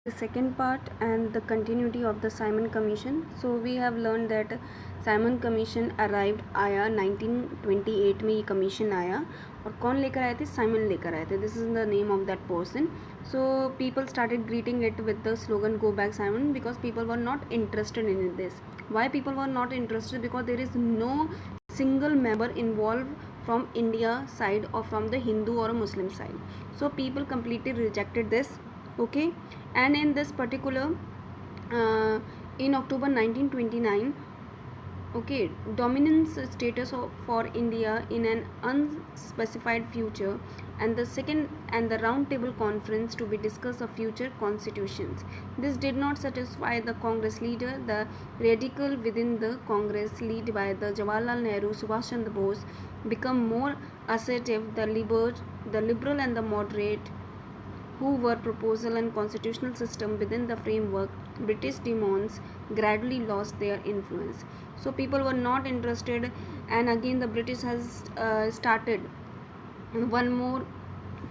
The second part and the continuity of the Simon Commission. So we have learned that Simon commission arrived आया 1928 में ये commission आया और कौन लेकर आए थे? साइमन लेकर आए थे. This is the name of that person. So people started greeting it with the slogan go back Simon because people were not interested in this. Why people were not interested? Because there is no single member involved from India side or from the Hindu or a Muslim side. So people completely rejected this. Okay, and in this particular in October 1929, okay, dominance status for India in an unspecified future, and the second and the round table conference to be discussed of future constitutions. This did not satisfy the Congress leader. The radical within the Congress led by the Jawaharlal Nehru, Subhash Chandra Bose become more assertive. The liberal and the moderate who were proposal and constitutional system within the framework, British demands gradually lost their influence. So people were not interested, and again the British has started one more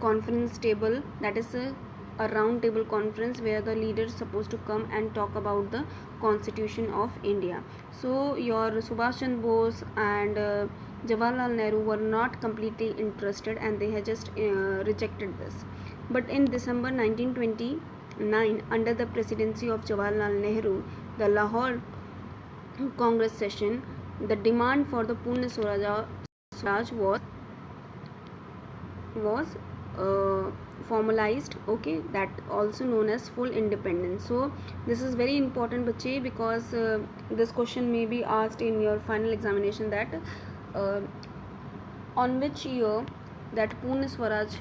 conference table, that is a round table conference where the leaders supposed to come and talk about the constitution of India. So your Subhash Chandra Bose and Jawaharlal Nehru were not completely interested, and they had just rejected this. But in December 1929, under the presidency of Jawaharlal Nehru, the Lahore Congress session, the demand for the Purna Swaraj was formalized. Okay, that also known as full independence. So this is very important, bache, because this question may be asked in your final examination, that on which year that Purna Swaraj